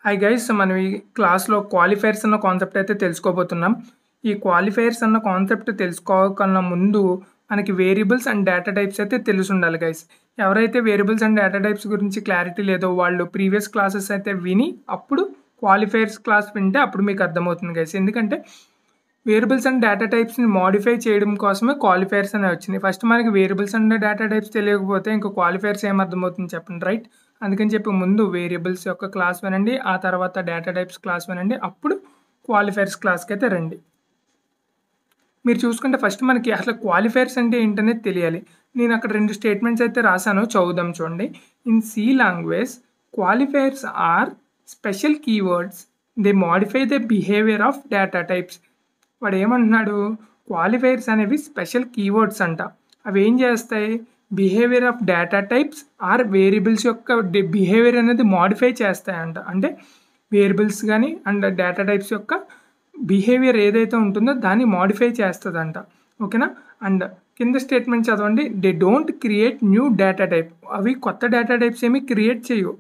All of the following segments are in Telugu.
హాయ్ గైస్, మనం ఈ క్లాస్లో క్వాలిఫైర్స్ అన్న కాన్సెప్ట్ అయితే తెలుసుకోబోతున్నాం. ఈ క్వాలిఫైర్స్ అన్న కాన్సెప్ట్ తెలుసుకోకన్నా ముందు మనకి వేరియబుల్స్ అండ్ డేటా టైప్స్ అయితే తెలిసి ఉండాలి గైస్. ఎవరైతే వేరియబుల్స్ అండ్ డేటా టైప్స్ గురించి క్లారిటీ లేదో వాళ్ళు ప్రీవియస్ క్లాసెస్ అయితే విని అప్పుడు క్వాలిఫైర్స్ క్లాస్ వింటే అప్పుడు మీకు అర్థమవుతుంది గైస్. ఎందుకంటే వేరియబుల్స్ అండ్ డేటా టైప్స్ని మోడిఫై చేయడం కోసమే క్వాలిఫైర్స్ అనేవి వచ్చింది. ఫస్ట్ మనకి వేరియబుల్స్ అండ్ డేటా టైప్స్ తెలియకపోతే ఇంకా క్వాలిఫైర్స్ ఏం అర్థమవుతుంది చెప్పండి, రైట్? అందుకని చెప్పి ముందు వేరియబుల్స్ యొక్క క్లాస్ వినండి, ఆ తర్వాత డేటా టైప్స్ క్లాస్ వినండి, అప్పుడు క్వాలిఫైర్స్ క్లాస్కి అయితే రండి. మీరు చూసుకుంటే ఫస్ట్ మనకి అసలు క్వాలిఫైర్స్ అంటే ఏంటనేది తెలియాలి. నేను అక్కడ 2 స్టేట్మెంట్స్ అయితే రాశాను, చదువుదాం చూడండి. In C language qualifiers are special keywords, they modify the behaviour of data types. వాడు ఏమంటున్నాడు, క్వాలిఫైర్స్ అనేవి స్పెషల్ కీవర్డ్స్ అంట. అవి ఏం చేస్తాయి, behaviour of data types or variables యొక్క బిహేవియర్ అనేది మోడిఫై చేస్తాయంట. అంటే వేరియబుల్స్ కానీ అండ్ డేటా టైప్స్ యొక్క బిహేవియర్ ఏదైతే ఉంటుందో దాన్ని మోడిఫై చేస్తుందంట. ఓకేనా? అండ్ కింద స్టేట్మెంట్ చదవండి. They don't create new data type. అవి కొత్త డేటా టైప్స్ ఏమీ క్రియేట్ చేయవు,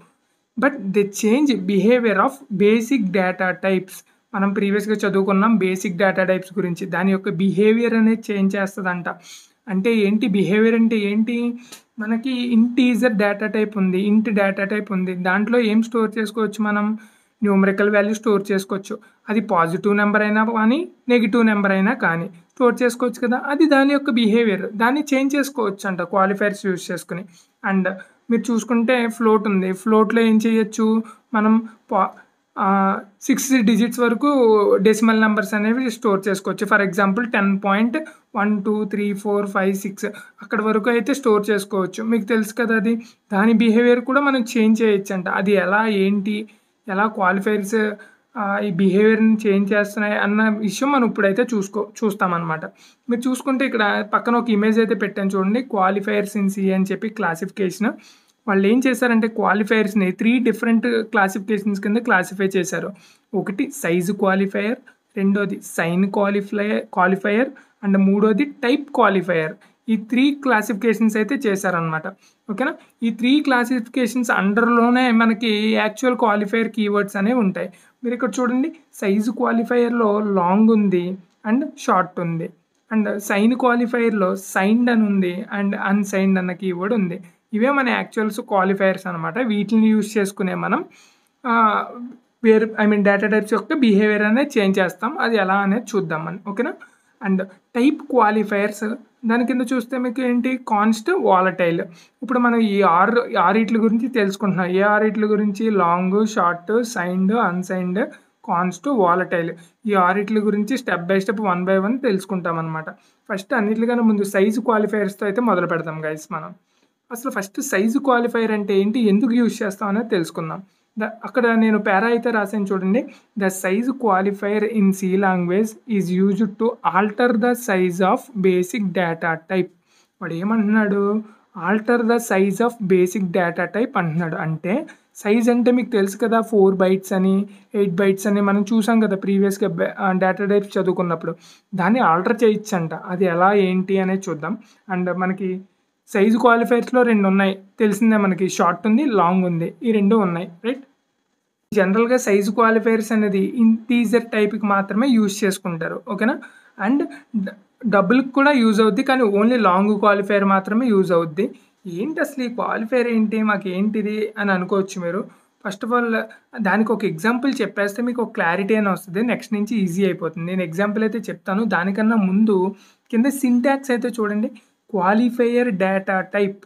but they change behaviour of basic data types. మనం ప్రీవియస్గా చదువుకున్నాం బేసిక్ డేటా టైప్స్ గురించి. దాని యొక్క బిహేవియర్ అనేది చేంజ్ చేస్తుందంట. అంటే ఏంటి బిహేవియర్ అంటే ఏంటి, మనకి ఇంటీజర్ డేటా టైప్ ఉంది, ఇంట్ డేటా టైప్ ఉంది. దాంట్లో ఏం స్టోర్ చేసుకోవచ్చు, మనం న్యూమరికల్ వాల్యూ స్టోర్ చేసుకోవచ్చు. అది పాజిటివ్ నెంబర్ అయినా కానీ నెగిటివ్ నెంబర్ అయినా కానీ స్టోర్ చేసుకోవచ్చు కదా. అది దాని యొక్క బిహేవియర్, దాన్ని చేంజ్ చేసుకోవచ్చు అంట క్వాలిఫైర్స్ యూజ్ చేసుకుని. అండ్ మీరు చూసుకుంటే ఫ్లోట్ ఉంది, ఫ్లోట్లో ఏం చేయొచ్చు మనం 6 digits వరకు డెసిమల్ నెంబర్స్ అనేవి స్టోర్ చేసుకోవచ్చు. ఫర్ ఎగ్జాంపుల్ 10.123456 అక్కడ వరకు అయితే స్టోర్ చేసుకోవచ్చు. మీకు తెలుసు కదా, అది దాని బిహేవియర్ కూడా మనం చేంజ్ చేయొచ్చు అంట. అది ఎలా ఏంటి, ఎలా క్వాలిఫైర్స్ ఈ బిహేవియర్ని చేంజ్ చేస్తున్నాయి అన్న విషయం మనం ఇప్పుడైతే చూస్తామన్నమాట. మీరు చూసుకుంటే ఇక్కడ పక్కన ఒక ఇమేజ్ అయితే పెట్టాను చూడండి, క్వాలిఫైర్స్ ఇన్ సి అని చెప్పి క్లాసిఫికేషన్. వాళ్ళు ఏం చేశారంటే క్వాలిఫైర్స్ని 3 different క్లాసిఫికేషన్స్ కింద క్లాసిఫై చేశారు. ఒకటి సైజు క్వాలిఫైయర్, రెండోది సైన్ క్వాలిఫైయర్ అండ్ మూడోది టైప్ క్వాలిఫైయర్. ఈ 3 క్లాసిఫికేషన్స్ అయితే చేశారనమాట. ఓకేనా? ఈ 3 క్లాసిఫికేషన్స్ అండర్లోనే మనకి యాక్చువల్ క్వాలిఫైయర్ కీవర్డ్స్ అనేవి ఉంటాయి. మీరు ఇక్కడ చూడండి, సైజు క్వాలిఫైయర్లో లాంగ్ ఉంది అండ్ షార్ట్ ఉంది, అండ్ సైన్ క్వాలిఫైయర్లో సైన్డ్ అని ఉంది అండ్ అన్సైన్డ్ అన్న కీవర్డ్ ఉంది. ఇవే మన యాక్చువల్స్ క్వాలిఫైయర్స్ అనమాట. వీటిని యూజ్ చేసుకునే మనం డేటా టైప్స్ యొక్క బిహేవియర్ అనేది చేంజ్ చేస్తాం. అది ఎలా అనేది చూద్దాం మనం. ఓకేనా? అండ్ టైప్ క్వాలిఫైయర్స్ దాని కింద చూస్తే మీకు ఏంటి, కాన్స్ట్, వాలటైల్. ఇప్పుడు మనం ఈ ఆరిట్ల గురించి తెలుసుకుంటున్నాం. ఏ ఆరిట్ల గురించి, long, short, signed, unsigned, const, volatile. ఈ ఆరిట్ల గురించి స్టెప్ బై స్టెప్ 1 by 1 తెలుసుకుంటాం అనమాట. ఫస్ట్ అన్నిటికన్నా ముందు సైజు క్వాలిఫైయర్స్తో అయితే మొదలు పెడతాం గైస్. మనం అసలు ఫస్ట్ సైజు క్వాలిఫైయర్ అంటే ఏంటి, ఎందుకు యూజ్ చేస్తాం అనేది తెలుసుకుందాం. అక్కడ నేను పారా అయితే రాసాను చూడండి. The size qualifier in C language is used to alter the size of basic data type. వాడు ఏమంటున్నాడు, alter the size of basic data type అంటున్నాడు. అంటే సైజ్ అంటే మీకు తెలుసు కదా, 4 bytes అని 8 bytes అని మనం చూసాం కదా ప్రీవియస్గా డేటా టైప్స్ చదువుకున్నప్పుడు. దాన్ని ఆల్టర్ చేయొచ్చు అంట. అది ఎలా ఏంటి అనేది చూద్దాం. అండ్ మనకి సైజు క్వాలిఫైర్స్లో 2 ఉన్నాయి, తెలిసిందే మనకి, షార్ట్ ఉంది, లాంగ్ ఉంది. ఈ 2 ఉన్నాయి, రైట్? జనరల్గా సైజు క్వాలిఫైర్స్ అనేది ఇంటీజర్ టైప్కి మాత్రమే యూజ్ చేసుకుంటారు. ఓకేనా? అండ్ డబుల్కి కూడా యూజ్ అవుద్ది, కానీ ఓన్లీ లాంగ్ క్వాలిఫైర్ మాత్రమే యూజ్ అవుద్ది. ఏంటి అసలు ఈ క్వాలిఫైర్ ఏంటి, మాకు ఏంటిది అని అనుకోవచ్చు మీరు. ఫస్ట్ ఆఫ్ ఆల్ దానికి ఒక ఎగ్జాంపుల్ చెప్పేస్తే మీకు ఒక క్లారిటీ అని వస్తుంది. నెక్స్ట్ నుంచి ఈజీ అయిపోతుంది. నేను ఎగ్జాంపుల్ అయితే చెప్తాను. దానికన్నా ముందు కింద సింటాక్స్ అయితే చూడండి. క్వాలిఫైయర్ డేటా టైప్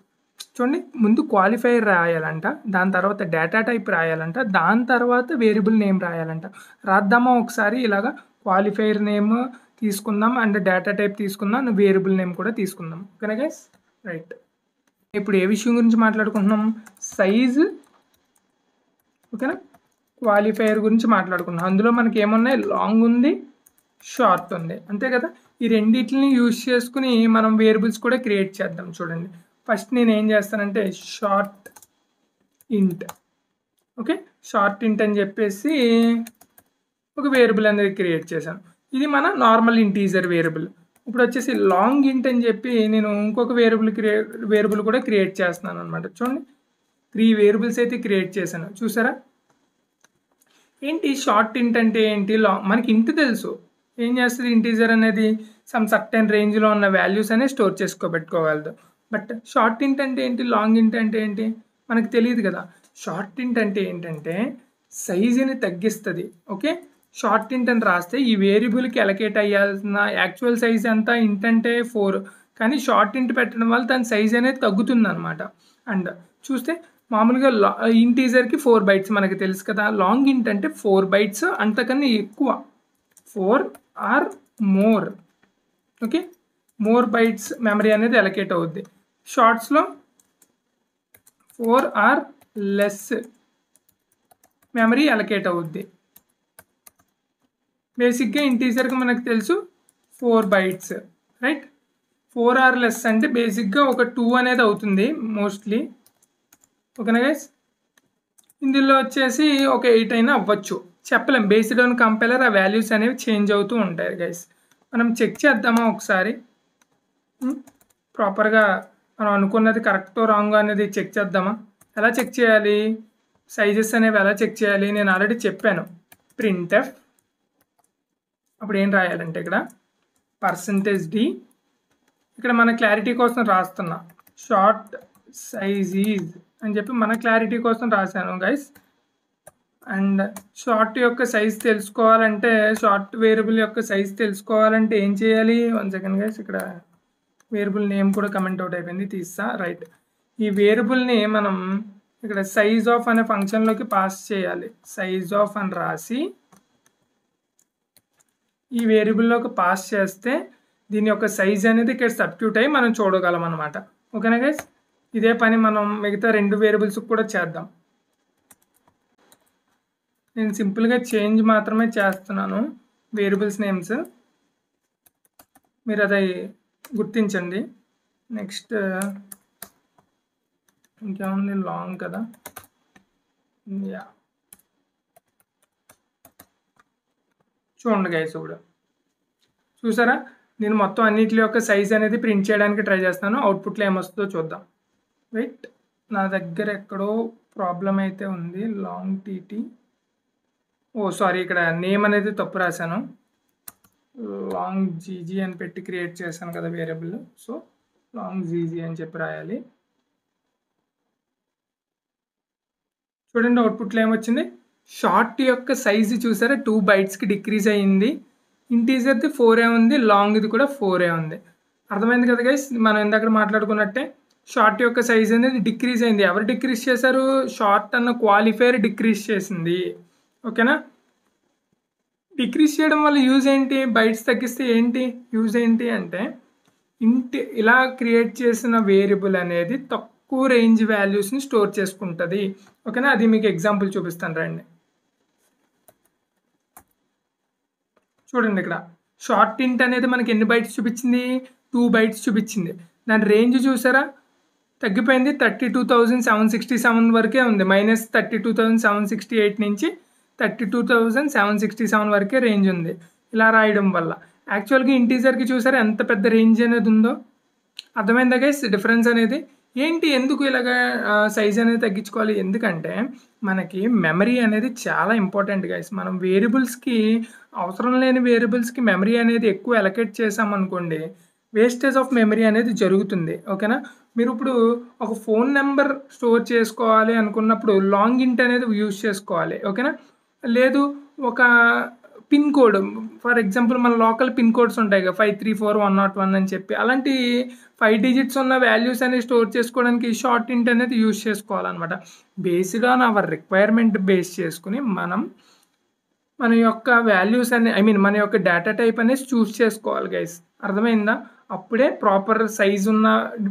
చూడండి, ముందు క్వాలిఫైయర్ రాయాలంట, దాని తర్వాత డేటా టైప్ రాయాలంట, దాని తర్వాత వేరియబుల్ నేమ్ రాయాలంట. రాద్దామా ఒకసారి ఇలాగా, క్వాలిఫైయర్ నేమ్ తీసుకుందాం అండ్ డేటా టైప్ తీసుకుందాం అండ్ వేరియబుల్ నేమ్ కూడా తీసుకుందాం. ఓకేనా గైస్? రైట్. ఇప్పుడు ఏ విషయం గురించి మాట్లాడుకుంటున్నాం, సైజు. ఓకేనా? క్వాలిఫైయర్ గురించి మాట్లాడుకున్నాం. అందులో మనకి ఏమున్నాయి, లాంగ్ ఉంది, షార్ట్ ఉంది, అంతే కదా. ఈ రెండింటిని యూజ్ చేసుకుని మనం వేరియబుల్స్ కూడా క్రియేట్ చేద్దాం. చూడండి, ఫస్ట్ నేను ఏం చేస్తానంటే షార్ట్ ఇంట్. ఓకే, షార్ట్ ఇంట్ అని చెప్పేసి ఒక వేరియబుల్ అనేది క్రియేట్ చేశాను. ఇది మన నార్మల్ ఇంటీజర్ వేరియబుల్. ఇప్పుడు వచ్చేసి లాంగ్ ఇంట్ అని చెప్పి నేను ఇంకొక వేరియబుల్ కూడా క్రియేట్ చేస్తున్నాను అనమాట. చూడండి, 3 వేరియబుల్స్ అయితే క్రియేట్ చేశాను, చూసారా? ఏంటి షార్ట్ ఇంట్ అంటే ఏంటి? మనకి ఇంట్ తెలుసు. ఏం చేస్తది ఇంటీజర్ అనేది సమ్ సర్టెన్ రేంజ్‌లో ఉన్న వాల్యూస్ అనేవి స్టోర్ పెట్టుకోగలదు. బట్ షార్ట్ ఇంట్ అంటే ఏంటి? లాంగ్ ఇంట్ అంటే ఏంటి? మనకు తెలీదు కదా! షార్ట్ ఇంట్ అంటే ఏంటంటే సైజ్‌ని తగ్గిస్తది. ఓకే. షార్ట్ ఇంట్ అని రాస్తే ఈ వేరియబుల్‌కి అలొకేట్ అయ్యాల్సిన యాక్చువల్ సైజ్ ఎంత? ఇంట్ అంటే 4. కానీ షార్ట్ ఇంట్ పెట్టడం వల్ల దాని సైజ్ అనేది తగ్గుతుందనమాట. అండ్ చూస్తే మామూలుగా ఇంటీజర్‌కి 4 బైట్స్ మనకు తెలుసు కదా! లాంగ్ ఇంట్ అంటే 4 బైట్స్ అంతకన్నా ఎక్కువ. 4 or more. Okay. More bytes memory అనేది అలొకేట్ అవుద్ది. షార్ట్స్‌లో 4 ఆర్ లెస్ మెమరీ అలొకేట్ అవుద్ది. బేసిక్‌గా ఇంటీజర్‌కి మనకు తెలుసు 4 బైట్స్. రైట్? 4 ఆర్ లెస్ అంటే బేసిక్‌గా ఒక 2 అనేది అవుతుంది మోస్ట్‌లీ. ఓకేనా గైస్? ఇందులో వచ్చేసి ఒక 8 అయినా అవ్వచ్చు. చెప్పలేం. బేస్డ్ ఆన్ కంపైలర్ ఆ వాల్యూస్ అనేవి చేంజ్ అవుతూ ఉంటాయి గైస్. మనం చెక్ చేద్దామా ఒకసారి? ప్రాపర్‌గా మనం అనుకున్నది కరెక్టో రాంగో అనేది చెక్ చేద్దామా? ఎలా చెక్ చేయాలి? సైజెస్ అనేవి ఎలా చెక్ చేయాలి? నేను ఆల్రెడీ చెప్పాను. ప్రింట్ఎఫ్ అప్పుడు ఏం రాయాలంటే ఇక్కడ %d ఇక్కడ మన క్లారిటీ కోసం రాస్తున్నా. షార్ట్ సైజ్ ఈజ్ అని చెప్పి మన క్లారిటీ కోసం రాశాను గైస్. అండ్ షార్ట్ యొక్క సైజ్ తెలుసుకోవాలంటే షార్ట్ వేరియబుల్ యొక్క సైజ్ తెలుసుకోవాలంటే ఏం చేయాలి? 1 సెకండ్ గైస్. ఇక్కడ వేరియబుల్ నేమ్ కూడా కమెంట్ అవుట్ అయిపోయింది. తీస్తా. రైట్. ఈ వేరియబుల్ని మనం ఇక్కడ సైజ్ ఆఫ్ అనే ఫంక్షన్లోకి పాస్ చేయాలి. సైజ్ ఆఫ్ అని రాసి ఈ వేరియబుల్లోకి పాస్ చేస్తే దీని యొక్క సైజ్ అనేది ఇక్కడ సబ్స్టిట్యూట్ అయ్యి మనం చూడగలం అనమాట. ఓకేనా గైస్? ఇదే పని మనం మిగతా 2 వేరియబుల్స్కి కూడా చేద్దాం. నేను సింపుల్గా చేంజ్ మాత్రమే చేస్తున్నాను వేరియబుల్స్ నేమ్స్. మీరు అది గుర్తించండి. నెక్స్ట్ ఇంకేముంది? లాంగ్ కదా. యా, చూడండి గైస్. ఇప్పుడు చూసారా? నేను మొత్తం అన్నిటి యొక్క సైజ్ అనేది ప్రింట్ చేయడానికి ట్రై చేస్తాను. అవుట్పుట్లో ఏమొస్తుందో చూద్దాం. రైట్. నా దగ్గర ఎక్కడో ప్రాబ్లం అయితే ఉంది. Long TT. ఓ సారీ, ఇక్కడ నేమ్ అనేది తప్పు రాశాను. లాంగ్ జీజీ అని పెట్టి క్రియేట్ చేశాను కదా వేరియబుల్. సో లాంగ్ జీజీ అని చెప్పి రాయాలి. చూడండి అవుట్పుట్లో ఏమొచ్చింది? షార్ట్ యొక్క సైజు చూసారా? 2 బైట్స్కి డిక్రీజ్ అయ్యింది. ఇంటీజర్ది 4 ఉంది. లాంగ్ది కూడా 4 ఉంది. అర్థమైంది కదా గైస్? మనం ఇందాక మాట్లాడుకున్నట్టే షార్ట్ యొక్క సైజ్ అనేది డిక్రీజ్ అయింది. ఎవరు డిక్రీజ్ చేశారు? షార్ట్ అన్న క్వాలిఫైర్ డిక్రీజ్ చేసింది. ఓకేనా? డిక్రీజ్ చేయడం వల్ల యూజ్ ఏంటి? బైట్స్ తగ్గిస్తే ఏంటి యూజ్ ఏంటి అంటే ఇలా క్రియేట్ చేసిన వేరియబుల్ అనేది తక్కువ రేంజ్ వాల్యూస్ని స్టోర్ చేసుకుంటుంది. ఓకేనా? అది మీకు ఎగ్జాంపుల్ చూపిస్తాను రండి. చూడండి ఇక్కడ షార్ట్ ఇంట్ అనేది మనకి ఎన్ని బైట్స్ చూపించింది? 2 బైట్స్ చూపించింది. దాని రేంజ్ చూసారా? తగ్గిపోయింది. 32,767 వరకే ఉంది. -32,768 నుంచి 32,767 వరకే రేంజ్ ఉంది. ఇలా రాయడం వల్ల యాక్చువల్గా ఇంటీజర్కి చూసారా ఎంత పెద్ద రేంజ్ అనేది ఉందో? అర్థమైందా గైస్ డిఫరెన్స్ అనేది? ఏంటి ఎందుకు ఇలాగా సైజ్ అనేది తగ్గించుకోవాలి? ఎందుకంటే మనకి మెమరీ అనేది చాలా ఇంపార్టెంట్ గైస్. మనం వేరియబుల్స్కి అవసరం లేని వేరియబుల్స్కి మెమరీ అనేది ఎక్కువ అలొకేట్ చేసామనుకోండి, వేస్టేజ్ ఆఫ్ మెమరీ అనేది జరుగుతుంది. ఓకేనా? మీరు ఇప్పుడు ఒక ఫోన్ నెంబర్ స్టోర్ చేసుకోవాలి అనుకున్నప్పుడు లాంగ్ ఇంట్ అనేది యూజ్ చేసుకోవాలి. ఓకేనా? లేదు ఒక పిన్ కోడ్, ఫర్ ఎగ్జాంపుల్ మన లోకల్ పిన్ కోడ్స్ ఉంటాయి కదా, 534-101 అని చెప్పి, అలాంటి 5 డిజిట్స్ ఉన్న వాల్యూస్ అనేవి స్టోర్ చేసుకోవడానికి షార్ట్ ఇంట్ అనేది యూజ్ చేసుకోవాలన్నమాట. Based on hour requirement base చేసుకుని మన యొక్క వాల్యూస్ అనే మన యొక్క డేటా టైప్ అనేది చూస్ చేసుకోవాలి గైస్. అర్థమైందా? అప్పుడే ప్రాపర్ సైజ్ ఉన్న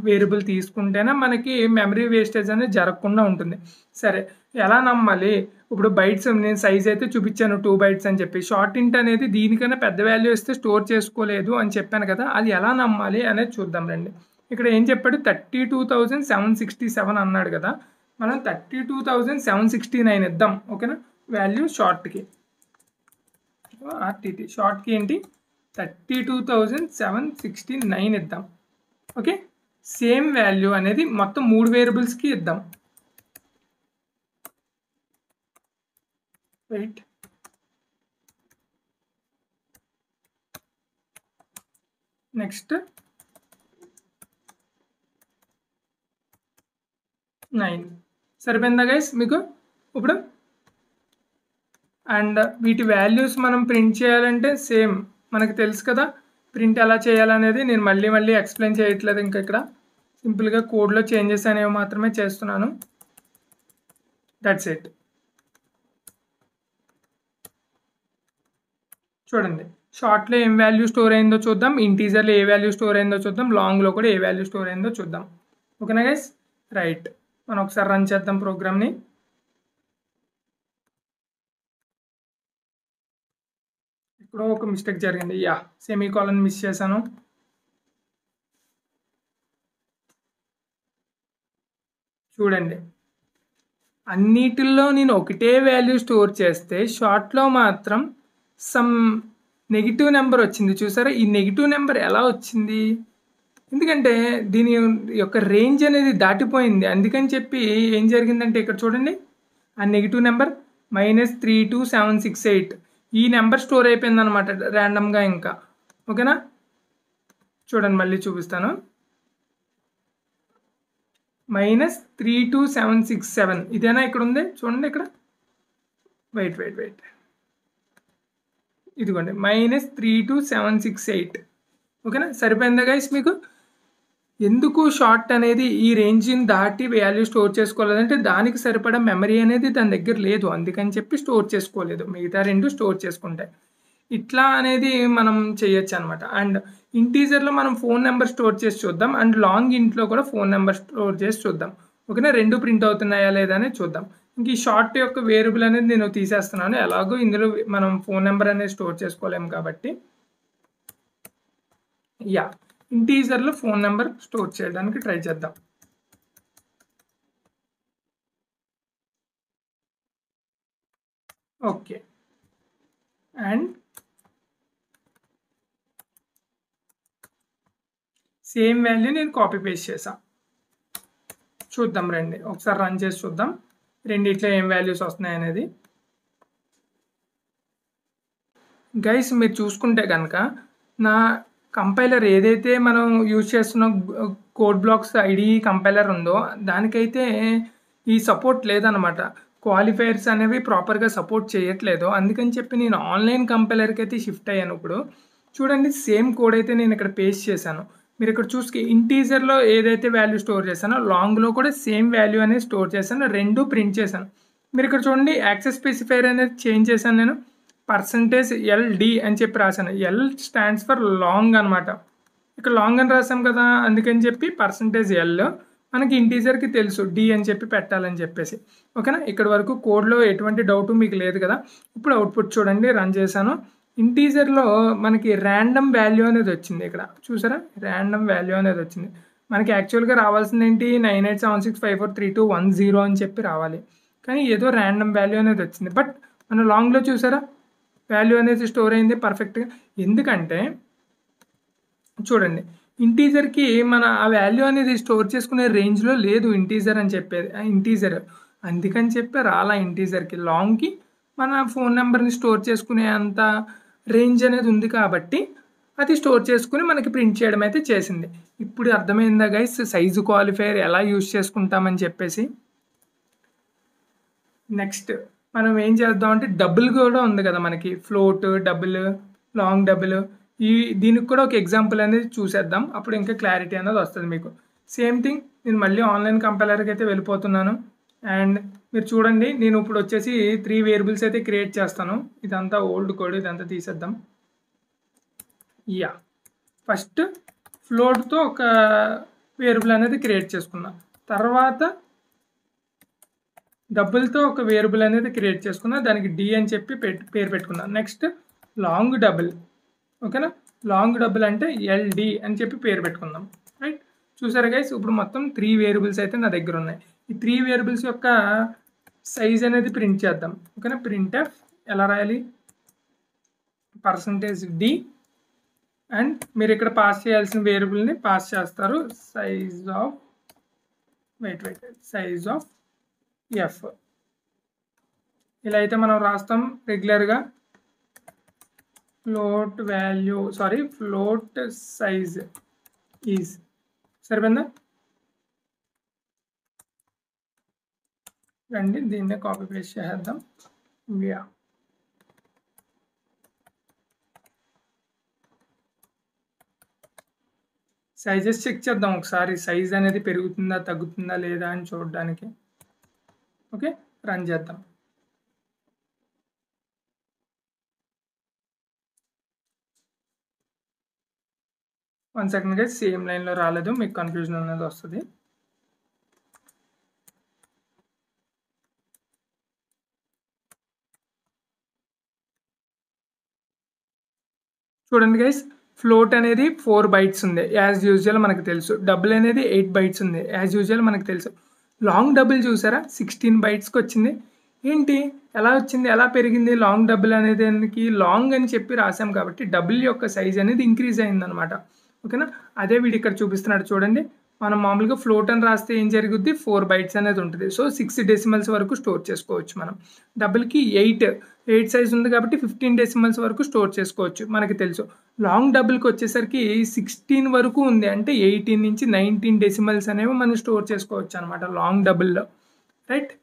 వేరియబుల్ తీసుకుంటేనే మనకి మెమరీ వేస్టేజ్ అనేది జరగకుండా ఉంటుంది. సరే, ఎలా నమ్మాలి? ఇప్పుడు బైట్స్ నేను సైజ్ అయితే చూపించాను 2 బైట్స్ అని చెప్పి. షార్ట్ ఇంట్ అనేది దీనికన్నా పెద్ద వాల్యూ ఇస్తే స్టోర్ చేసుకోలేదు అని చెప్పాను కదా, అది ఎలా నమ్మాలి అనేది చూద్దాం రండి. ఇక్కడ ఏం చెప్పాడు? 32,767 అన్నాడు కదా. మనం 32,769 ఇద్దాం. ఓకేనా? వాల్యూ షార్ట్కి. ఆర్టీటీ షార్ట్కి ఏంటి? 32,769 ఇద్దాం. ఓకే. సేమ్ వాల్యూ అనేది మొత్తం 3 వేరియబుల్స్కి ఇద్దాం. రైట్. నెక్స్ట్ 9 సరిపోయిందా గైస్ మీకు ఇప్పుడు అండ్ వీటి వాల్యూస్ మనం ప్రింట్ చేయాలంటే సేమ్ మనకు తెలుసు కదా ప్రింట్ ఎలా చేయాలనేది నేను మళ్ళీ ఎక్స్ప్లెయిన్ చేయట్లేదు ఇంకా ఇక్కడ సింపుల్గా కోడ్లో చేంజెస్ అనేవి మాత్రమే చేస్తున్నాను దట్స్ ఇట్ చూడండి షార్ట్లో ఏం వాల్యూ స్టోర్ అయిందో చూద్దాం ఇంటీజర్లో ఏ వాల్యూ స్టోర్ అయిందో చూద్దాం లాంగ్లో కూడా ఏ వాల్యూ స్టోర్ అయిందో చూద్దాం ఓకేనా గైస్ రైట్ మనం ఒకసారి రన్ చేద్దాం ప్రోగ్రామ్ని ఇప్పుడు ఒక మిస్టేక్ జరిగింది సెమీకోలన్ మిస్ చేశాను చూడండి అన్నిటిల్లో నేను ఒకటే వాల్యూ స్టోర్ చేస్తే షార్ట్లో మాత్రం సమ్ నెగిటివ్ నెంబర్ వచ్చింది చూసారా ఈ నెగిటివ్ నెంబర్ ఎలా వచ్చింది ఎందుకంటే దీని యొక్క రేంజ్ అనేది దాటిపోయింది అందుకని చెప్పి ఏం జరిగిందంటే ఇక్కడ చూడండి ఆ నెగిటివ్ నెంబర్ -32768 ఈ నెంబర్ స్టోర్ అయిపోయింది అనమాట ర్యాండమ్గా ఇంకా ఓకేనా చూడండి మళ్ళీ చూపిస్తాను -32767 ఇదేనా ఇక్కడ ఉంది చూడండి ఇక్కడ వెయిట్ ఇదిగోండి -32768 ఓకేనా సరిపోయిందా గైస్ మీకు ఎందుకు షార్ట్ అనేది ఈ రేంజ్ని దాటి వాల్యూ స్టోర్ చేసుకోలేదంటే దానికి సరిపడా మెమరీ అనేది దాని దగ్గర లేదు అందుకని చెప్పి స్టోర్ చేసుకోలేదు మిగతా రెండు స్టోర్ చేసుకుంటాయి ఇట్లా అనేది మనం చేయొచ్చు అనమాట అండ్ ఇంటీజర్లో మనం ఫోన్ నెంబర్ స్టోర్ చేసి చూద్దాం అండ్ లాంగ్ ఇంట్లో కూడా ఫోన్ నెంబర్ స్టోర్ చేసి చూద్దాం ఓకేనా రెండు ప్రింట్ అవుతున్నాయా లేదా అనేది చూద్దాం ఇంక ఈ షార్ట్ యొక్క వేరియబుల్ అనేది నేను తీసేస్తున్నాను ఎలాగో ఇందులో మనం ఫోన్ నెంబర్ అనేది స్టోర్ చేసుకోలేము కాబట్టి ఇంటీజర్లో ఫోన్ నెంబర్ స్టోర్ చేయడానికి ట్రై చేద్దాం ఓకే అండ్ సేమ్ వాల్యూ నేను కాపీ పేస్ట్ చేసా చూద్దాం రండి ఒకసారి రన్ చేసి చూద్దాం రెండిట్లో ఏం వాల్యూస్ వస్తున్నాయి అనేది గైస్ మీరు చూసుకుంటే కనుక నా కంపైలర్ ఏదైతే మనం యూజ్ చేస్తున్న కోడ్ బ్లాక్స్ ఐడి కంపైలర్ ఉందో దానికైతే ఈ సపోర్ట్ లేదనమాట క్వాలిఫైయర్స్ అనేవి ప్రాపర్గా సపోర్ట్ చేయట్లేదు అందుకని చెప్పి నేను ఆన్లైన్ కంపైలర్కి అయితే షిఫ్ట్ అయ్యాను ఇప్పుడు చూడండి సేమ్ కోడ్ అయితే నేను ఇక్కడ పేస్ట్ చేశాను మీరు ఇక్కడ చూసుకు ఇంటీజర్లో ఏదైతే వాల్యూ స్టోర్ చేశానో లాంగ్లో కూడా సేమ్ వాల్యూ అనేది స్టోర్ చేశాను రెండు ప్రింట్ చేశాను మీరు ఇక్కడ చూడండి యాక్సెస్ స్పెసిఫైర్ అనేది చేంజ్ చేశాను నేను %LD అని చెప్పి రాశాను L స్టాండ్స్ ఫర్ లాంగ్ అనమాట ఇక్కడ లాంగ్ అని రాసాం కదా అందుకని చెప్పి %L మనకి ఇంటీజర్కి తెలుసు D అని చెప్పి పెట్టాలని చెప్పేసి ఓకేనా ఇక్కడ వరకు కోడ్లో ఎటువంటి డౌట్ మీకు లేదు కదా ఇప్పుడు అవుట్పుట్ చూడండి రన్ చేశాను ఇంటీజర్లో మనకి ర్యాండమ్ వాల్యూ అనేది వచ్చింది ఇక్కడ చూసారా ర్యాండమ్ వాల్యూ అనేది వచ్చింది మనకి యాక్చువల్గా రావాల్సింది ఏంటి 9876543210 అని చెప్పి రావాలి కానీ ఏదో ర్యాండమ్ వాల్యూ అనేది వచ్చింది బట్ మన లాంగ్లో చూసారా వాల్యూ అనేది స్టోర్ అయింది పర్ఫెక్ట్గా ఎందుకంటే చూడండి ఇంటీజర్కి మన ఆ వాల్యూ అనేది స్టోర్ చేసుకునే రేంజ్లో లేదు ఇంటీజర్ అని చెప్పేది ఇంటీజర్ అందుకని చెప్పి రాలా ఇంటీజర్కి లాంగ్కి మన ఫోన్ నెంబర్ని స్టోర్ చేసుకునే అంత రేంజ్ అనేది ఉంది కాబట్టి అది స్టోర్ చేసుకుని మనకి ప్రింట్ చేయడం అయితే చేసింది ఇప్పుడు అర్థమైందా గైస్ సైజు క్వాలిఫైయర్ ఎలా యూజ్ చేసుకుంటామని చెప్పేసి నెక్స్ట్ మనం ఏం చేద్దామంటే డబుల్ కూడా ఉంది కదా మనకి ఫ్లోట్ డబుల్ లాంగ్ డబుల్ దీనికి కూడా ఒక ఎగ్జాంపుల్ అనేది చూసేద్దాం అప్పుడు ఇంకా క్లారిటీ అనేది వస్తుంది మీకు సేమ్ థింగ్ నేను మళ్ళీ ఆన్లైన్ కంపైలర్కి అయితే వెళ్ళిపోతున్నాను అండ్ మీరు చూడండి నేను ఇప్పుడు వచ్చేసి 3 వేరియబుల్స్ అయితే క్రియేట్ చేస్తాను ఇదంతా ఓల్డ్ కోడ్ ఇదంతా తీసేద్దాం ఫస్ట్ ఫ్లోట్తో ఒక వేరియబుల్ అనేది క్రియేట్ చేసుకున్నాం తర్వాత డబుల్తో ఒక వేరియబుల్ అనేది క్రియేట్ చేసుకున్నా దానికి D అని చెప్పి పేరు పెట్టుకున్నాను నెక్స్ట్ లాంగ్ డబుల్ ఓకేనా లాంగ్ డబుల్ అంటే LD అని చెప్పి పేరు పెట్టుకుందాం రైట్ చూసారా గైస్ ఇప్పుడు మొత్తం 3 వేరియబుల్స్ అయితే నా దగ్గర ఉన్నాయి ఈ 3 వేరియబుల్స్ యొక్క సైజ్ అనేది ప్రింట్ చేద్దాం ఓకేనా printf ఎలా రాయాలి %D అండ్ మీరు ఇక్కడ పాస్ చేయాల్సిన వేరియబుల్ని పాస్ చేస్తారు size of size of F ఇలా అయితే మనం రాస్తాం రెగ్యులర్గా float value float size is సరిపోయిందా? రండి దీన్నే కాపీ పేస్ట్ చేద్దాం. యా సైజెస్ చెక్ చేద్దాం ఒకసారి, సైజ్ అనేది పెరుగుతుందా తగ్గుతుందా లేదా అని చూడడానికి. ఓకే, రన్ చేద్దాం. వన్ సెకండ్ గైస్, సేమ్ లైన్లో రాలేదు, మీకు కన్ఫ్యూజన్ అనేది వస్తుంది. చూడండి గైస్, ఫ్లోట్ అనేది 4 bytes ఉంది యాజ్ యూజువల్ మనకు తెలుసు. డబుల్ అనేది 8 bytes ఉంది యాజ్ యూజువల్ మనకు తెలుసు. లాంగ్ డబుల్ చూసారా 16 bytesకి వచ్చింది. ఏంటి ఎలా వచ్చింది, ఎలా పెరిగింది? లాంగ్ డబుల్ అనేది లాంగ్ అని చెప్పి రాసాం కాబట్టి డబుల్ యొక్క సైజ్ అనేది ఇంక్రీజ్ అయిందనమాట. ఓకేనా, అదే వీడు ఇక్కడ చూపిస్తున్నాడు చూడండి. మనం మామూలుగా ఫ్లోట్ అని రాస్తే ఏం జరుగుద్ది, 4 bytes అనేది ఉంటుంది. సో 6 decimals వరకు స్టోర్ చేసుకోవచ్చు మనం. డబుల్కి 8 సైజ్ ఉంది కాబట్టి 15 decimals వరకు స్టోర్ చేసుకోవచ్చు మనకి తెలుసు. లాంగ్ డబుల్కి వచ్చేసరికి 16 వరకు ఉంది, అంటే 18 నుంచి 19 decimals అనేవి మనం స్టోర్ చేసుకోవచ్చు అనమాట లాంగ్ డబుల్లో. రైట్,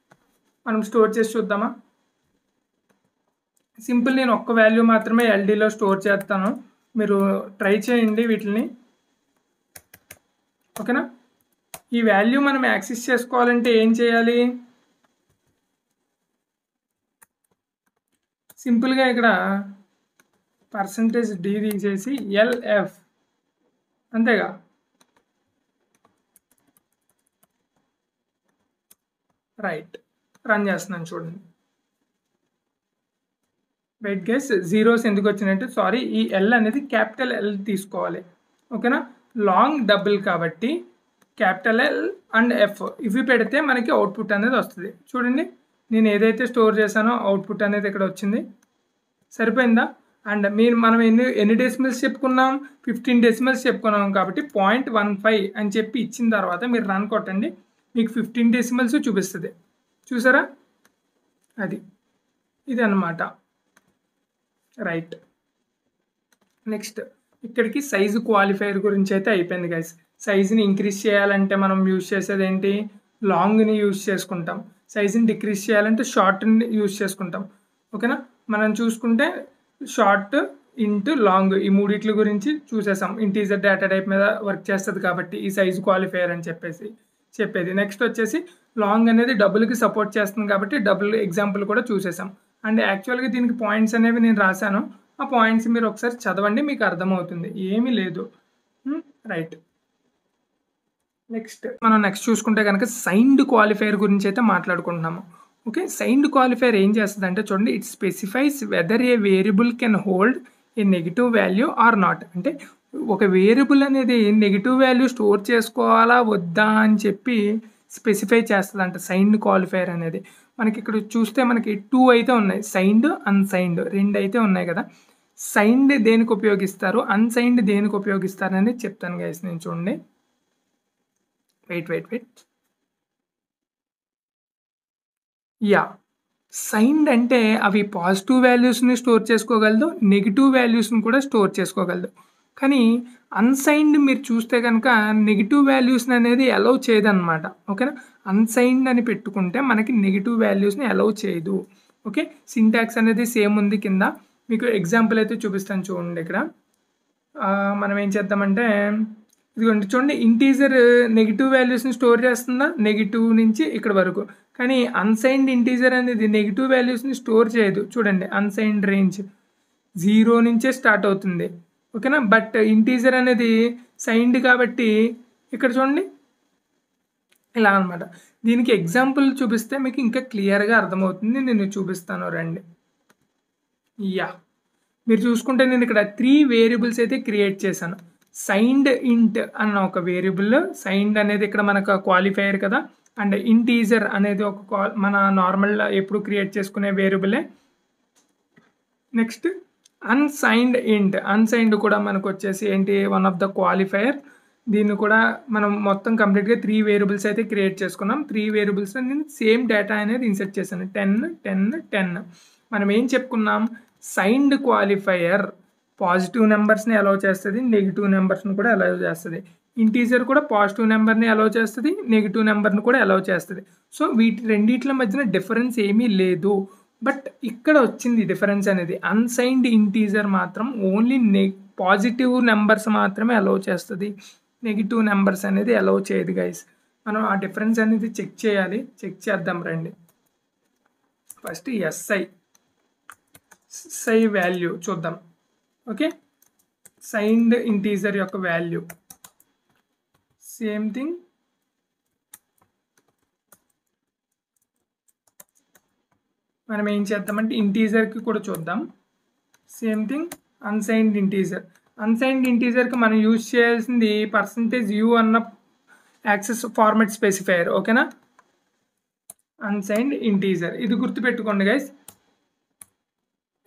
మనం స్టోర్ చేసి చూద్దామా? సింపుల్, నేను ఒక్క వాల్యూ మాత్రమే ఎల్డీలో స్టోర్ చేస్తాను, మీరు ట్రై చేయండి వీటిని. ఓకేనా, ఈ వాల్యూ మనం యాక్సెస్ చేసుకోవాలంటే ఏం చేయాలి? సింపుల్గా ఇక్కడ %d తీసేసి LF, అంతేగా. రైట్, రన్ చేస్తున్నాను చూడండి. వెయిట్ గైస్, జీరోస్ ఎందుకు వచ్చినట్టు, ఈ ఎల్ అనేది క్యాపిటల్ ఎల్ తీసుకోవాలి. ఓకేనా, లాంగ్ డబుల్ కాబట్టి క్యాపిటల్ ఎల్ అండ్ ఎఫ్ ఇవి పెడితే మనకి అవుట్పుట్ అనేది వస్తుంది. చూడండి, నేను ఏదైతే స్టోర్ చేశానో అవుట్పుట్ అనేది ఇక్కడ వచ్చింది. సరిపోయిందా? అండ్ మనం ఎన్ని డెసిమల్స్ చెప్పుకున్నాం, 15 decimals చెప్పుకున్నాం కాబట్టి 0.15 అని చెప్పి ఇచ్చిన తర్వాత మీరు రన్ కొట్టండి, మీకు 15 decimals చూపిస్తుంది. చూసారా, ఇది అన్నమాట. రైట్, నెక్స్ట్ ఇక్కడికి సైజు క్వాలిఫైయర్ గురించి అయితే అయిపోయింది గైస్. సైజుని ఇంక్రీజ్ చేయాలంటే మనం యూజ్ చేసేది ఏంటి, లాంగ్ని యూజ్ చేసుకుంటాం. సైజుని డిక్రీజ్ చేయాలంటే షార్ట్ని యూజ్ చేసుకుంటాం. ఓకేనా, మనం చూసుకుంటే షార్ట్ ఇంటూ లాంగ్ ఈ మూడిట్ల గురించి చూసేసాం. ఇంటీజర్ డేటా టైప్ మీద వర్క్ చేస్తుంది కాబట్టి ఈ సైజు క్వాలిఫైయర్ అని చెప్పేది. నెక్స్ట్ వచ్చేసి లాంగ్ అనేది డబుల్కి సపోర్ట్ చేస్తుంది కాబట్టి డబుల్ ఎగ్జాంపుల్ కూడా చూసేసాం. అండ్ యాక్చువల్గా దీనికి పాయింట్స్ అనేవి నేను రాశాను, ఆ పాయింట్స్ మీరు ఒకసారి చదవండి, మీకు అర్థమవుతుంది, ఏమీ లేదు. రైట్, నెక్స్ట్ చూసుకుంటే కనుక సైన్డ్ క్వాలిఫైయర్ గురించి అయితే మాట్లాడుకుంటున్నాము. ఓకే, సైన్డ్ క్వాలిఫైయర్ ఏం చేస్తుంది అంటే చూడండి, it specifies whether a variable can hold a negative value or not. అంటే ఒక వేరియబుల్ అనేది నెగిటివ్ వాల్యూ స్టోర్ చేసుకోవాలా వద్దా అని చెప్పి స్పెసిఫై చేస్తుంది అంట సైన్డ్ క్వాలిఫైయర్ అనేది. మనకి ఇక్కడ చూస్తే మనకి 2 అయితే ఉన్నాయి, సైన్డ్ అన్సైన్డ్ 2 అయితే ఉన్నాయి కదా. సైన్డ్ దేనికి ఉపయోగిస్తారు, అన్సైన్డ్ దేనికి ఉపయోగిస్తారు అనేది చెప్తాను గైస్ నేను. చూడండి, వెయిట్. యా, సైన్డ్ అంటే అవి పాజిటివ్ వాల్యూస్ని స్టోర్ చేసుకోగలదు, నెగిటివ్ వాల్యూస్ని కూడా స్టోర్ చేసుకోగలదు. కానీ అన్సైన్డ్ మీరు చూస్తే కనుక నెగిటివ్ వాల్యూస్ని అనేది అలౌ చేయదన్నమాట. ఓకేనా, అన్సైన్డ్ అని పెట్టుకుంటే మనకి నెగిటివ్ వాల్యూస్ని అలౌ చేయదు. ఓకే, సింటాక్స్ అనేది సేమ్ ఉంది. కింద మీకు ఎగ్జాంపుల్ అయితే చూపిస్తాను చూడండి. ఇక్కడ మనం ఏం చేద్దామంటే ఇదిగోండి చూడండి, ఇంటీజర్ నెగిటివ్ వాల్యూస్ని స్టోర్ చేస్తుందా, నెగిటివ్ నుంచి ఇక్కడ వరకు. కానీ అన్సైన్డ్ ఇంటీజర్ అనేది నెగిటివ్ వాల్యూస్ని స్టోర్ చేయదు. చూడండి, అన్సైన్డ్ రేంజ్ 0 నుంచే స్టార్ట్ అవుతుంది. ఓకేనా, బట్ ఇంటీజర్ అనేది సైన్డ్ కాబట్టి ఇక్కడ చూడండి ఇలా అనమాట. దీనికి ఎగ్జాంపుల్ చూపిస్తే మీకు ఇంకా క్లియర్గా అర్థమవుతుంది, నేను చూపిస్తాను రండి. యా, మీరు చూసుకుంటే నేను ఇక్కడ 3 వేరియబుల్స్ అయితే క్రియేట్ చేశాను. సైన్డ్ ఇంట్ అన్న ఒక వేరియబుల్, సైన్డ్ అనేది ఇక్కడ మనకు క్వాలిఫైయర్ కదా. అండ్ ఇంటీజర్ అనేది ఒక మన నార్మల్ ఎప్పుడు క్రియేట్ చేసుకునే వేరియబులే. నెక్స్ట్ అన్సైన్డ్ ఇంట్, అన్సైన్డ్ కూడా మనకు వచ్చేసి ఏంటి, వన్ ఆఫ్ ద క్వాలిఫైయర్. దీన్ని కూడా మనం మొత్తం కంప్లీట్గా 3 వేరియబుల్స్ అయితే క్రియేట్ చేసుకున్నాం. 3 వేరియబుల్స్ నేను సేమ్ డేటా అనేది ఇన్సర్ట్ చేశాను, 10 10 10. మనం ఏం చెప్పుకున్నాం, సైన్డ్ క్వాలిఫైయర్ పాజిటివ్ నెంబర్స్ని అలౌ చేస్తుంది, నెగిటివ్ నెంబర్స్ని కూడా అలౌ చేస్తుంది. ఇంటీజర్ కూడా పాజిటివ్ నెంబర్ని అలౌ చేస్తుంది, నెగిటివ్ నెంబర్ని కూడా అలౌ చేస్తుంది. సో వీటి రెండిట్ల మధ్యన డిఫరెన్స్ ఏమీ లేదు. బట్ ఇక్కడ వచ్చింది డిఫరెన్స్ అనేది, అన్సైన్డ్ ఇంటీజర్ మాత్రం ఓన్లీ పాజిటివ్ నెంబర్స్ మాత్రమే అలౌ చేస్తుంది, నెగిటివ్ నెంబర్స్ అనేది అలౌ చేయదు గైస్. మనం ఆ డిఫరెన్స్ అనేది చెక్ చేయాలి. చెక్ చేద్దాం రండి. ఫస్ట్ ఎస్ఐ వాల్యూ చూద్దాం. ఓకే, సైన్డ్ ఇంటీజర్ యొక్క వాల్యూ సేమ్ థింగ్. మనం ఏం చేద్దామంటే ఇంటీజర్కి కూడా చూద్దాం. Same thing unsigned integer. Unsigned ఇంటీజర్కి మనం యూజ్ చేయాల్సింది %u అన్న యాక్సెస్ ఫార్మాట్ స్పెసిఫైయర్. ఓకేనా, అన్సైన్డ్ ఇంటీజర్ ఇది గుర్తుపెట్టుకోండి గైస్.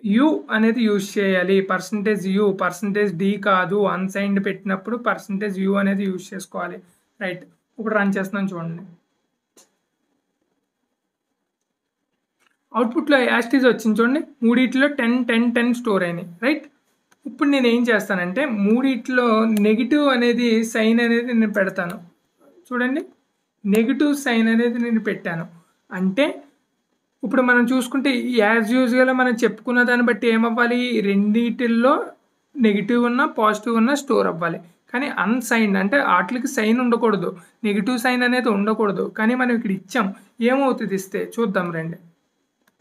యూ అనేది యూజ్ చేయాలి, %u, %d కాదు. అన్సైన్డ్ పెట్టినప్పుడు %u అనేది యూజ్ చేసుకోవాలి. రైట్, ఇప్పుడు రన్ చేస్తున్నాను చూడండి. అవుట్పుట్లో యాస్టీజ్ వచ్చింది చూడండి. మూడిట్లో 10 10 10 స్టోర్ అయినాయి. రైట్, ఇప్పుడు నేను ఏం చేస్తానంటే మూడిట్లో నెగిటివ్ అనేది సైన్ అనేది నేను పెడతాను. చూడండి, నెగిటివ్ సైన్ అనేది నేను పెట్టాను. అంటే ఇప్పుడు మనం చూసుకుంటే యాజ్ యూజువల్గా మనం చెప్పుకున్న దాన్ని బట్టి ఏమవ్వాలి, రెండిటిల్లో నెగిటివ్ ఉన్నా పాజిటివ్ ఉన్నా స్టోర్ అవ్వాలి. కానీ అన్సైన్డ్ అంటే వాటికి సైన్ ఉండకూడదు, నెగిటివ్ సైన్ అనేది ఉండకూడదు. కానీ మనం ఇక్కడ ఇచ్చాం, ఏమవుతుంది ఇస్తే చూద్దాం రండి.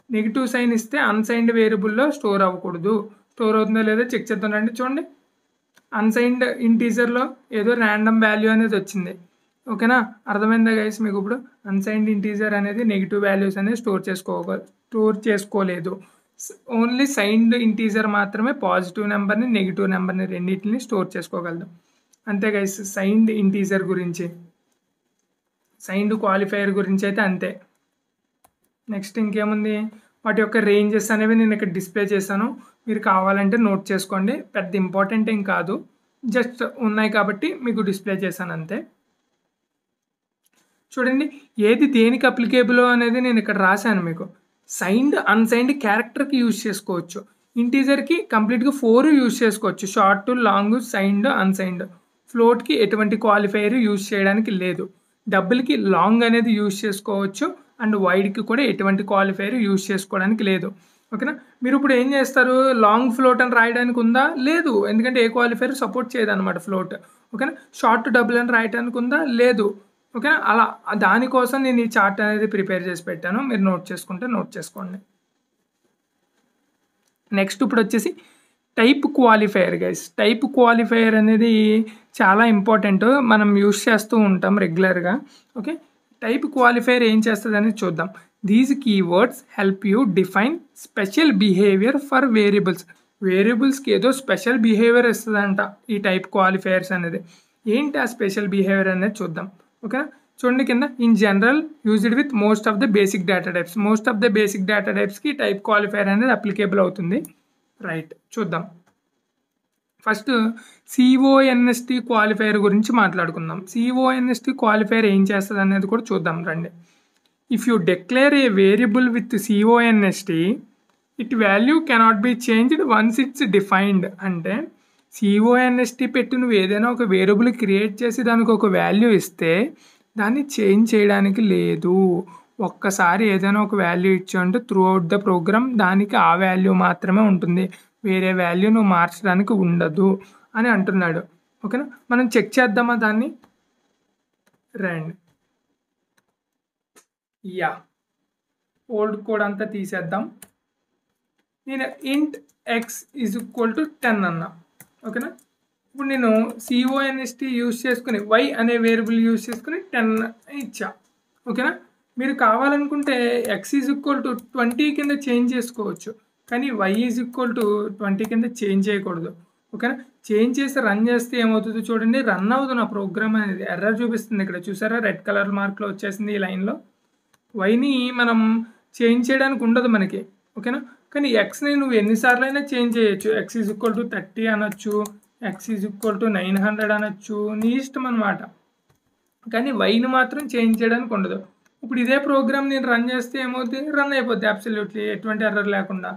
నెగిటివ్ సైన్ ఇస్తే అన్సైన్డ్ వేరియబుల్లో స్టోర్ అవ్వకూడదు. స్టోర్ అవుతుందో లేదో చెక్ చేద్దాం రండి. చూడండి, అన్సైన్డ్ ఇంటీజర్లో ఏదో ర్యాండమ్ వాల్యూ అనేది వచ్చింది. ఓకేనా, అర్థమైందా గైస్ మీకు? ఇప్పుడు అన్సైన్డ్ ఇంటీజర్ అనేది నెగిటివ్ వాల్యూస్ అనేది స్టోర్ చేసుకోలేదు. ఓన్లీ సైన్డ్ ఇంటీజర్ మాత్రమే పాజిటివ్ నెంబర్ని నెగిటివ్ నెంబర్ని రెండింటిని స్టోర్ చేసుకోగలదు. అంతే గైస్ సైన్డ్ ఇంటీజర్ గురించి. సైన్డ్ క్వాలిఫైయర్ గురించి అయితే అంతే. నెక్స్ట్ ఇంకేముంది, వాటి యొక్క రేంజెస్ అనేవి నేను ఇక్కడ డిస్ప్లే చేశాను. మీరు కావాలంటే నోట్ చేసుకోండి, పెద్ద ఇంపార్టెంట్ ఏం కాదు, జస్ట్ ఉన్నాయి కాబట్టి మీకు డిస్ప్లే చేశాను అంతే. చూడండి, ఏది దేనికి అప్లికేబుల్ అనేది నేను ఇక్కడ రాశాను మీకు. సైన్డ్ అన్సైన్డ్ క్యారెక్టర్కి యూజ్ చేసుకోవచ్చు, ఇంటీజర్కి కంప్లీట్గా 4 యూజ్ చేసుకోవచ్చు, షార్ట్ లాంగ్ సైన్డ్ అన్సైన్డ్. ఫ్లోట్కి ఎటువంటి క్వాలిఫైయర్ యూజ్ చేయడానికి లేదు. డబుల్కి లాంగ్ అనేది యూజ్ చేసుకోవచ్చు అండ్ వైడ్కి కూడా ఎటువంటి క్వాలిఫైయర్ యూజ్ చేసుకోవడానికి లేదు. ఓకేనా, మీరు ఇప్పుడు ఏం చేస్తారు, లాంగ్ ఫ్లోట్ అని రాయడానికి ఉందా? లేదు, ఎందుకంటే ఏ క్వాలిఫైయర్ సపోర్ట్ చేయదు అనమాట ఫ్లోట్. ఓకేనా, షార్ట్ డబుల్ అని రాయడానికి ఉందా? లేదు. ఓకేనా, అలా దానికోసం నేను ఈ చార్ట్ అనేది ప్రిపేర్ చేసి పెట్టాను, మీరు నోట్ చేసుకుంటే నోట్ చేసుకోండి. నెక్స్ట్ ఇప్పుడు వచ్చేసి type qualifier guys. Type qualifier అనేది చాలా ఇంపార్టెంట్, మనం యూస్ చేస్తూ ఉంటాం రెగ్యులర్గా. ఓకే, టైప్ క్వాలిఫైయర్ ఏం చేస్తుంది అనేది చూద్దాం. These keywords help you define special behaviour for variables. వేరియబుల్స్కి ఏదో స్పెషల్ బిహేవియర్ ఇస్తుందంట ఈ టైప్ క్వాలిఫైయర్స్ అనేది. ఏంటి ఆ స్పెషల్ బిహేవియర్ అనేది చూద్దాం. ఓకేనా, చూడండి కింద, in general used with most of the basic data types. Most of the basic data టైప్స్కి టైప్ క్వాలిఫైయర్ అనేది అప్లికేబుల్ అవుతుంది. రైట్, చూద్దాం. ఫస్ట్ CONST క్వాలిఫైయర్ గురించి మాట్లాడుకుందాం. CONST క్వాలిఫైయర్ ఏం చేస్తుంది అనేది కూడా చూద్దాం రండి. If you declare a variable with CONST, it value cannot be changed once it's defined. అంటే CONST పెట్టి నువ్వు ఏదైనా ఒక వేరియబుల్ క్రియేట్ చేసి దానికి ఒక వాల్యూ ఇస్తే దాన్ని చేంజ్ చేయడానికి లేదు. ఒక్కసారి ఏదైనా ఒక వాల్యూ ఇచ్చావంటే త్రూ అవుట్ ద ప్రోగ్రామ్ దానికి ఆ వాల్యూ మాత్రమే ఉంటుంది, వేరే వాల్యూ నువ్వు మార్చడానికి ఉండదు అని అంటున్నాడు. ఓకేనా, మనం చెక్ చేద్దామా దాన్ని? రండి, ఓల్డ్ కోడ్ అంతా తీసేద్దాం. నేను ఇంట్ x = 10 అన్నా. ఓకేనా, ఇప్పుడు నేను CONST యూజ్ చేసుకుని y అనే వేరియబుల్ యూజ్ చేసుకుని 10 ఇచ్చా. ఓకేనా, మీరు కావాలనుకుంటే x = 20 కింద చేంజ్ చేసుకోవచ్చు, కానీ y = 20 కింద చేంజ్ చేయకూడదు. ఓకేనా, చేంజ్ చేసి రన్ చేస్తే ఏమవుతుందో చూడండి, రన్ అవుతుంది నా ప్రోగ్రామ్ అనేది, ఎర్రర్ చూపిస్తుంది. ఇక్కడ చూసారా, రెడ్ కలర్ మార్క్లో వచ్చేసింది ఈ లైన్లో. వైని మనం చేంజ్ చేయడానికి ఉండదు మనకి. ఓకేనా, కానీ ఎక్స్ని నువ్వు ఎన్నిసార్లు అయినా చేంజ్ చేయొచ్చు. x = 30 అనొచ్చు, x = 900 అనొచ్చు, నీ ఇష్టం అనమాట. కానీ వైని మాత్రం చేంజ్ చేయడానికి ఉండదు. ఇప్పుడు ఇదే ప్రోగ్రామ్ నేను రన్ చేస్తే ఏమవుతుంది, రన్ అయిపోద్ది అబ్సల్యూట్లీ, ఎటువంటి ఎర్రర్ లేకుండా.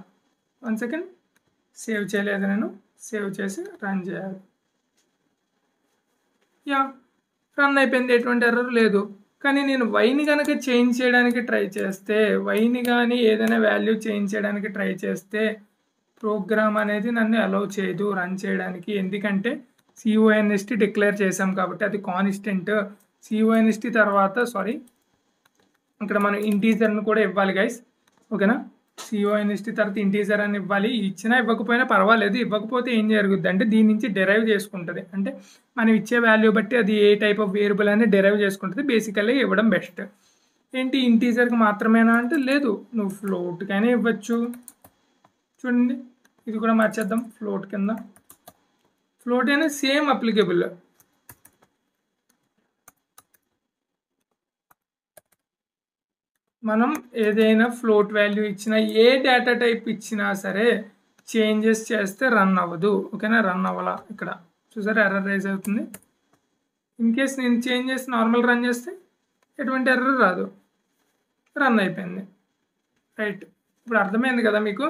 1 సెకండ్, సేవ్ చేయలేదు నేను. సేవ్ చేసి రన్ చేయాలి. యా రన్ అయిపోయింది, ఎటువంటి ఎర్రర్ లేదు. కానీ నేను వైని కనుక చేంజ్ చేయడానికి ట్రై చేస్తే, వైని కానీ ఏదైనా వాల్యూ చేంజ్ చేయడానికి ట్రై చేస్తే ప్రోగ్రామ్ అనేది నన్ను అలౌ చేయదు రన్ చేయడానికి. ఎందుకంటే CONST డిక్లేర్ చేసాం కాబట్టి అది కాన్స్టెంట్. CONST తర్వాత ఇక్కడ మనం ఇంటీజర్ని కూడా ఇవ్వాలి గైస్, ఓకేనా. CONST తర్వాత ఇంటీజర్ అని ఇవ్వాలి. ఇచ్చినా ఇవ్వకపోయినా పర్వాలేదు. ఇవ్వకపోతే ఏం జరుగుద్ది అంటే దీని నుంచి డెరైవ్ చేసుకుంటుంది. అంటే మనం ఇచ్చే వాల్యూ బట్టి అది ఏ టైప్ ఆఫ్ వేరియబుల్ అనేది డెరైవ్ చేసుకుంటుంది. బేసికల్లీ ఇవ్వడం బెస్ట్. ఏంటి ఇంటీజర్కి మాత్రమేనా అంటే లేదు, నువ్వు ఫ్లోట్కైనా ఇవ్వచ్చు. చూడండి ఇది కూడా మార్చేద్దాం ఫ్లోట్ కింద. ఫ్లోట్ అయినా సేమ్ అప్లికేబుల్. మనం ఏదైనా ఫ్లోట్ వాల్యూ ఇచ్చినా, ఏ డేటా టైప్ ఇచ్చినా సరే చేంజెస్ చేస్తే రన్ అవ్వదు, ఓకేనా. రన్ అవ్వాలా, ఇక్కడ చూసారా ఎర్రర్ రైజ్ అవుతుంది. ఇన్ కేస్ నేను చేంజ్ చేసి నార్మల్ రన్ చేస్తే ఎటువంటి ఎర్రర్ రాదు, రన్ అయిపోయింది. రైట్, ఇప్పుడు అర్థమైంది కదా మీకు.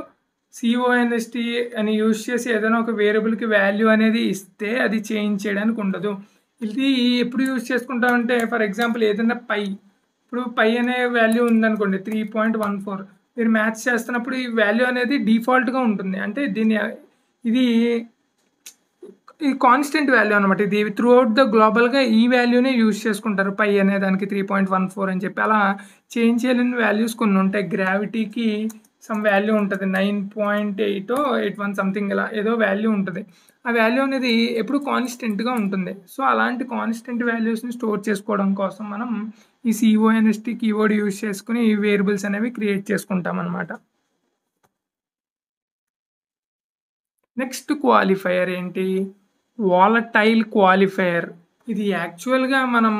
CONST అని యూజ్ చేసి ఏదైనా ఒక వేరియబుల్కి వాల్యూ అనేది ఇస్తే అది చేంజ్ చేయడానికి ఉండదు. ఇది ఎప్పుడు యూజ్ చేసుకుంటామంటే ఫర్ ఎగ్జాంపుల్ ఏదైనా ఇప్పుడు పై అనే వాల్యూ ఉందనుకోండి 3.14, మీరు మ్యాథ్స్ చేస్తున్నప్పుడు ఈ వాల్యూ అనేది డిఫాల్ట్గా ఉంటుంది. అంటే ఇది కాన్స్టెంట్ వాల్యూ అనమాట. ఇది త్రూ అవుట్ ద గ్లోబల్గా ఈ వాల్యూనే యూజ్ చేసుకుంటారు. పై అనే దానికి 3.14 అని చెప్పి. అలా చేంజ్ చేయలేని వాల్యూస్ కొన్ని ఉంటాయి. గ్రావిటీకి సమ్ వాల్యూ ఉంటుంది, 9.881 సంథింగ్, ఇలా ఏదో వాల్యూ ఉంటుంది. ఆ వాల్యూ అనేది ఎప్పుడు కాన్స్టెంట్గా ఉంటుంది. సో అలాంటి కాన్స్టెంట్ వాల్యూస్ని స్టోర్ చేసుకోవడం కోసం మనం ఈ CONST కీవర్డ్ యూజ్ చేసుకుని ఈ వేరియబుల్స్ అనేవి క్రియేట్ చేసుకుంటాం అన్నమాట. నెక్స్ట్ క్వాలిఫైయర్ ఏంటి, వాలటైల్ క్వాలిఫైయర్. ఇది యాక్చువల్గా మనం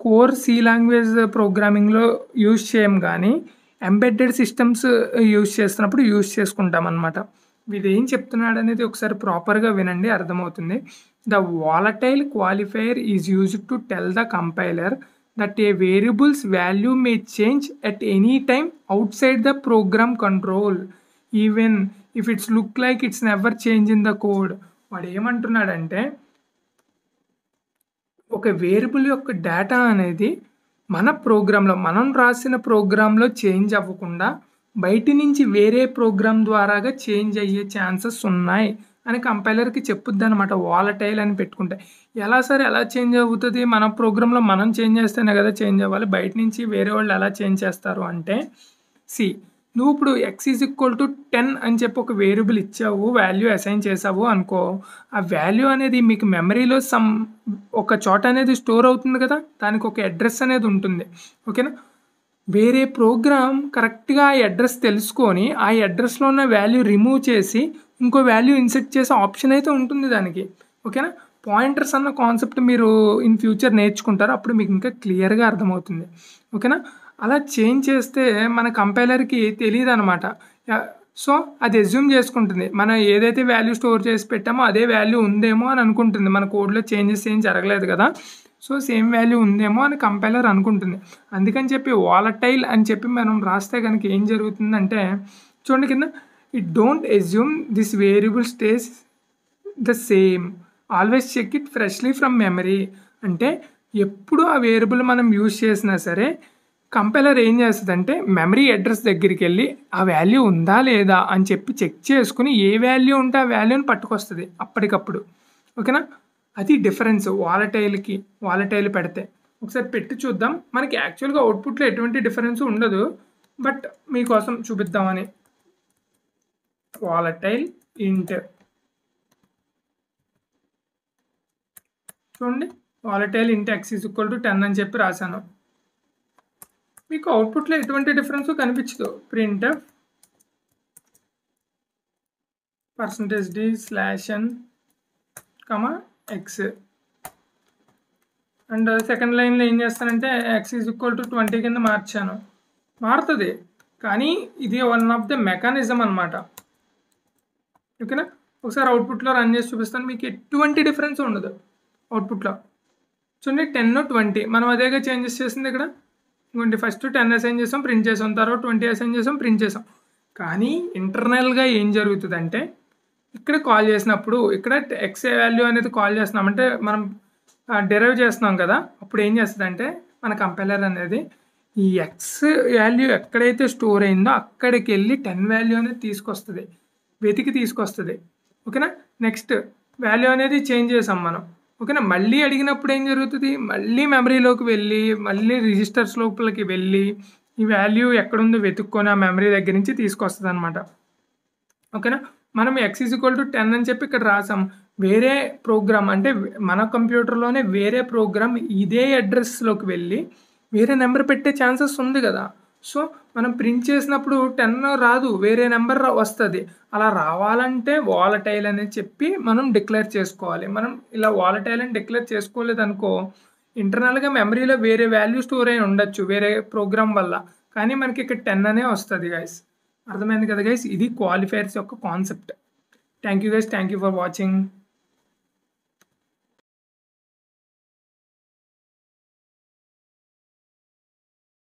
కోర్ C లాంగ్వేజ్ ప్రోగ్రామింగ్లో యూజ్ చేయం, కానీ ఎంబెడెడ్ సిస్టమ్స్ యూజ్ చేస్తున్నప్పుడు యూజ్ చేసుకుంటాం అన్నమాట. ఇది ఏం చెప్తున్నాడు అనేది ఒకసారి ప్రాపర్గా వినండి, అర్థమవుతుంది. The volatile qualifier is used to tell the compiler that a variable's value may change at any time outside the program control, even if it's look like it's never changed in the code. వాడు ఏమంటున్నాడంటే ఒక వేరియబుల్ యొక్క డేటా అనేది మన ప్రోగ్రాంలో, మనం రాసిన ప్రోగ్రాంలో చేంజ్ అవ్వకుండా బయట నుంచి వేరే ప్రోగ్రామ్ ద్వారాగా చేంజ్ అయ్యే ఛాన్సెస్ ఉన్నాయి అని కంపైలర్కి చెప్పుద్ది అనమాట. వాలటైల్ అని పెట్టుకుంటే ఎలా చేంజ్ అవుతుంది, మన ప్రోగ్రాంలో మనం చేంజ్ చేస్తేనే కదా చేంజ్ అవ్వాలి, బయట నుంచి వేరే వాళ్ళు ఎలా చేంజ్ చేస్తారు అంటే, నువ్వు ఇప్పుడు x=10 అని చెప్పి ఒక వేరియబుల్ ఇచ్చావు, వాల్యూ అసైన్ చేసావు అనుకో, ఆ వాల్యూ అనేది మీకు మెమరీలో ఒక చోట అనేది స్టోర్ అవుతుంది కదా, దానికి ఒక అడ్రస్ అనేది ఉంటుంది, ఓకేనా. వేరే ప్రోగ్రామ్ కరెక్ట్గా ఆ అడ్రస్ తెలుసుకొని ఆ అడ్రస్లో ఉన్న వాల్యూ రిమూవ్ చేసి ఇంకో వాల్యూ ఇన్సెర్ట్ చేసే ఆప్షన్ అయితే ఉంటుంది దానికి, ఓకేనా. పాయింటర్స్ అన్న కాన్సెప్ట్ మీరు ఇన్ ఫ్యూచర్ నేర్చుకుంటారు, అప్పుడు మీకు ఇంకా క్లియర్గా అర్థమవుతుంది, ఓకేనా. అలా చేంజ్ చేస్తే మన కంపైలర్కి తెలియదు అనమాట. సో అది అజ్యూమ్ చేసుకుంటుంది, మనం ఏదైతే వాల్యూ స్టోర్ చేసి పెట్టామో అదే వాల్యూ ఉందేమో అని అనుకుంటుంది. మన కోడ్లో చేంజెస్ ఏం జరగలేదు కదా, సో సేమ్ వాల్యూ ఉందేమో అని కంపైలర్ అనుకుంటుంది. అందుకని చెప్పి వాలటైల్ అని చెప్పి మనం రాస్తే కనుక ఏం జరుగుతుందంటే, చూడండి కింద, it don't assume this variable stays the same, always check it freshly from memory. అంటే ఎప్పుడు ఆ వేరియబుల్ మనం యూజ్ చేసినా సరే కంపైలర్ ఏం చేస్తుందంటే మెమరీ అడ్రస్ దగ్గరికి వెళ్ళి ఆ వాల్యూ ఉందా లేదా అని చెప్పి చెక్ చేసుకుని ఏ వాల్యూ ఉంటే ఆ వాల్యూని పట్టుకొస్తుంది అప్పటికప్పుడు, ఓకేనా. అది డిఫరెన్స్ వాలటైల్ పెడితే. ఒకసారి పెట్టి చూద్దాం. మనకి యాక్చువల్గా అవుట్పుట్లో ఎటువంటి డిఫరెన్స్ ఉండదు, బట్ మీకోసం చూపిద్దామని. వాలటైల్ ఇంట్, చూడండి, వాలటైల్ ఇంట్ x=10 అని చెప్పి రాశాను. మీకు అవుట్పుట్లో ఎటువంటి డిఫరెన్స్ కనిపించదు. printf %d/n, x, and second లైన్లో ఏం చేస్తానంటే x=20 కింద మారుతుంది. కానీ ఇది వన్ ఆఫ్ ద మెకానిజం అనమాట, ఓకేనా. ఒకసారి అవుట్పుట్లో రన్ చేసి చూపిస్తాను, మీకు ఎటువంటి డిఫరెన్స్ ఉండదు అవుట్పుట్లో. చూడండి 10, 20 మనం అదేగా చేంజెస్ చేసింది ఇక్కడ. ఇంకోటి ఫస్ట్ 10 అసైన్ చేసాం, ప్రింట్ చేసాం, తర్వాత 20 అసైన్ చేసాం, ప్రింట్ చేసాం. కానీ ఇంటర్నల్గా ఏం జరుగుతుందంటే ఇక్కడ కాల్ చేసినప్పుడు ఇక్కడ ఎక్స్ వాల్యూ అనేది కాల్ చేస్తున్నాం అంటే మనం డెరైవ్ చేస్తున్నాం కదా, అప్పుడు ఏం చేస్తుందంటే మన కంపైలర్ అనేది ఈ ఎక్స్ వాల్యూ ఎక్కడైతే స్టోర్ అయిందో అక్కడికి వెళ్ళి 10 వాల్యూ అనేది తీసుకొస్తుంది, వెతికి తీసుకొస్తుంది. ఓకేనా. నెక్స్ట్ వాల్యూ అనేది చేంజ్ చేసాం మనం. ఓకేనా. మళ్ళీ అడిగినప్పుడు ఏం జరుగుతుంది, మళ్ళీ మెమరీలోకి వెళ్ళి మళ్ళీ రిజిస్టర్స్ లోపలికి వెళ్ళి ఈ వాల్యూ ఎక్కడుందో వెతుక్కొని ఆ మెమరీ దగ్గర నుంచి తీసుకొస్తుంది అనమాట. ఓకేనా. మనం x = 10 అని చెప్పి ఇక్కడ రాసాం. వేరే ప్రోగ్రామ్ అంటే మన కంప్యూటర్లోనే వేరే ప్రోగ్రామ్ ఇదే అడ్రస్లోకి వెళ్ళి వేరే నెంబర్ పెట్టే ఛాన్సెస్ ఉంది కదా. సో మనం ప్రింట్ చేసినప్పుడు 10 రాదు, వేరే నెంబర్ వస్తుంది. అలా రావాలంటే వాలటైల్ అని చెప్పి మనం డిక్లేర్ చేసుకోవాలి. మనం ఇలా వాలటైల్ అని డిక్లేర్ చేసుకోలేదనుకో ఇంటర్నల్గా మెమరీలో వేరే వాల్యూ స్టోర్ అయి ఉండొచ్చు వేరే ప్రోగ్రామ్ వల్ల, కానీ మనకి ఇక్కడ 10 అనే వస్తుంది గైస్. అర్థమైంది కదా గైస్, ఇది క్వాలిఫైయర్స్ యొక్క concept. Thank you guys, thank you for watching.